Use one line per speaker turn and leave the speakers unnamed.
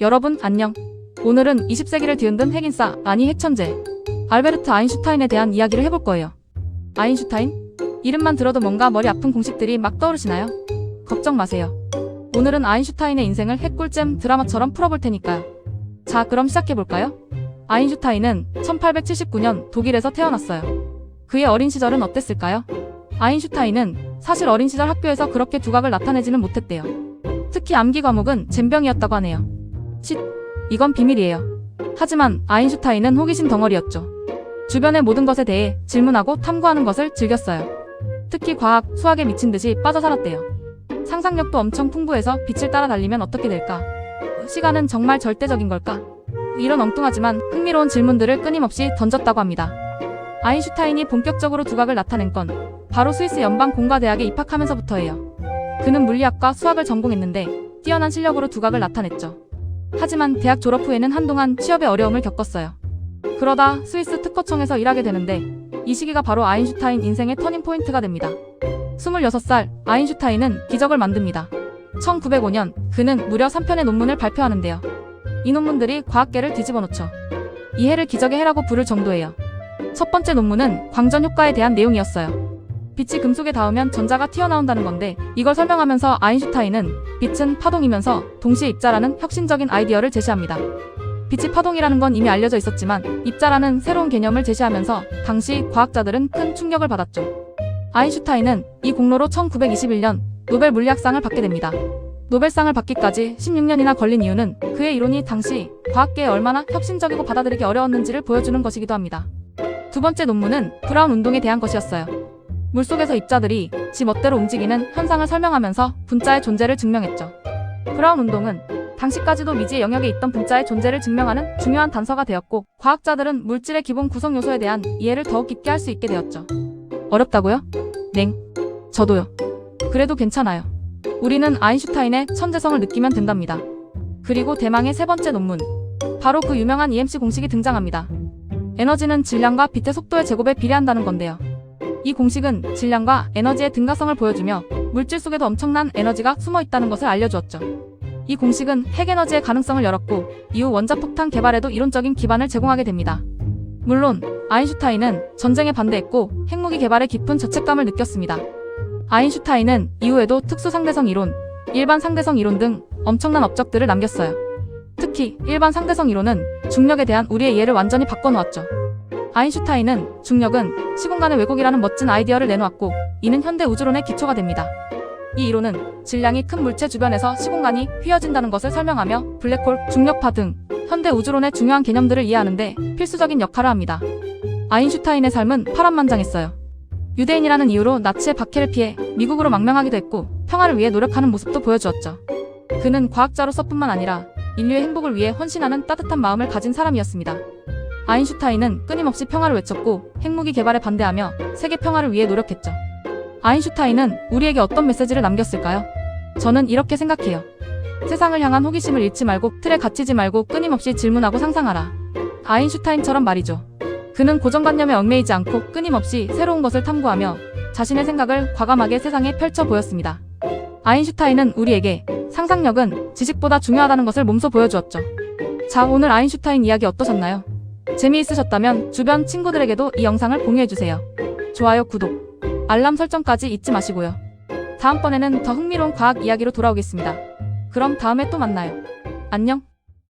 여러분 안녕. 오늘은 20세기를 뒤흔든 핵인싸, 아니 핵천재 알베르트 아인슈타인에 대한 이야기를 해볼 거예요. 아인슈타인? 이름만 들어도 뭔가 머리 아픈 공식들이 막 떠오르시나요? 걱정 마세요. 오늘은 아인슈타인의 인생을 핵꿀잼 드라마처럼 풀어볼 테니까요. 자, 그럼 시작해볼까요? 아인슈타인은 1879년 독일에서 태어났어요. 그의 어린 시절은 어땠을까요? 아인슈타인은 사실 어린 시절 학교에서 그렇게 두각을 나타내지는 못했대요. 특히 암기 과목은 젬병이었다고 하네요. 이건 비밀이에요. 하지만 아인슈타인은 호기심 덩어리였죠. 주변의 모든 것에 대해 질문하고 탐구하는 것을 즐겼어요. 특히 과학, 수학에 미친 듯이 빠져 살았대요. 상상력도 엄청 풍부해서 빛을 따라 달리면 어떻게 될까? 시간은 정말 절대적인 걸까? 이런 엉뚱하지만 흥미로운 질문들을 끊임없이 던졌다고 합니다. 아인슈타인이 본격적으로 두각을 나타낸 건 바로 스위스 연방공과대학에 입학하면서부터예요. 그는 물리학과 수학을 전공했는데 뛰어난 실력으로 두각을 나타냈죠. 하지만 대학 졸업 후에는 한동안 취업에 어려움을 겪었어요. 그러다 스위스 특허청에서 일하게 되는데 이 시기가 바로 아인슈타인 인생의 터닝포인트가 됩니다. 26살, 아인슈타인은 기적을 만듭니다. 1905년 그는 무려 3편의 논문을 발표하는데요. 이 논문들이 과학계를 뒤집어 놓죠. 이 해를 기적의 해라고 부를 정도예요. 첫 번째 논문은 광전 효과에 대한 내용이었어요. 빛이 금속에 닿으면 전자가 튀어나온다는 건데 이걸 설명하면서 아인슈타인은 빛은 파동이면서 동시에 입자라는 혁신적인 아이디어를 제시합니다. 빛이 파동이라는 건 이미 알려져 있었지만 입자라는 새로운 개념을 제시하면서 당시 과학자들은 큰 충격을 받았죠. 아인슈타인은 이 공로로 1921년 노벨 물리학상을 받게 됩니다. 노벨상을 받기까지 16년이나 걸린 이유는 그의 이론이 당시 과학계에 얼마나 혁신적이고 받아들이기 어려웠는지를 보여주는 것이기도 합니다. 두 번째 논문은 브라운 운동에 대한 것이었어요. 물속에서 입자들이 지 멋대로 움직이는 현상을 설명하면서 분자의 존재를 증명했죠. 브라운 운동은 당시까지도 미지의 영역에 있던 분자의 존재를 증명하는 중요한 단서가 되었고 과학자들은 물질의 기본 구성 요소에 대한 이해를 더욱 깊게 할 수 있게 되었죠. 어렵다고요? 냉. 저도요. 그래도 괜찮아요. 우리는 아인슈타인의 천재성을 느끼면 된답니다. 그리고 대망의 세 번째 논문. 바로 그 유명한 EMC 공식이 등장합니다. 에너지는 질량과 빛의 속도의 제곱에 비례한다는 건데요. 이 공식은 질량과 에너지의 등가성을 보여주며 물질 속에도 엄청난 에너지가 숨어 있다는 것을 알려주었죠. 이 공식은 핵에너지의 가능성을 열었고 이후 원자폭탄 개발에도 이론적인 기반을 제공하게 됩니다. 물론 아인슈타인은 전쟁에 반대했고 핵무기 개발에 깊은 죄책감을 느꼈습니다. 아인슈타인은 이후에도 특수상대성 이론, 일반 상대성 이론 등 엄청난 업적들을 남겼어요. 특히 일반 상대성 이론은 중력에 대한 우리의 이해를 완전히 바꿔놓았죠. 아인슈타인은 중력은 시공간의 왜곡이라는 멋진 아이디어를 내놓았고 이는 현대 우주론의 기초가 됩니다. 이 이론은 질량이 큰 물체 주변에서 시공간이 휘어진다는 것을 설명하며 블랙홀, 중력파 등 현대 우주론의 중요한 개념들을 이해하는 데 필수적인 역할을 합니다. 아인슈타인의 삶은 파란만장했어요. 유대인이라는 이유로 나치의 박해를 피해 미국으로 망명하기도 했고 평화를 위해 노력하는 모습도 보여주었죠. 그는 과학자로서뿐만 아니라 인류의 행복을 위해 헌신하는 따뜻한 마음을 가진 사람이었습니다. 아인슈타인은 끊임없이 평화를 외쳤고 핵무기 개발에 반대하며 세계 평화를 위해 노력했죠. 아인슈타인은 우리에게 어떤 메시지를 남겼을까요? 저는 이렇게 생각해요. 세상을 향한 호기심을 잃지 말고 틀에 갇히지 말고 끊임없이 질문하고 상상하라. 아인슈타인처럼 말이죠. 그는 고정관념에 얽매이지 않고 끊임없이 새로운 것을 탐구하며 자신의 생각을 과감하게 세상에 펼쳐 보였습니다. 아인슈타인은 우리에게 상상력은 지식보다 중요하다는 것을 몸소 보여주었죠. 자, 오늘 아인슈타인 이야기 어떠셨나요? 재미있으셨다면 주변 친구들에게도 이 영상을 공유해주세요. 좋아요, 구독, 알람 설정까지 잊지 마시고요. 다음번에는 더 흥미로운 과학 이야기로 돌아오겠습니다. 그럼 다음에 또 만나요. 안녕.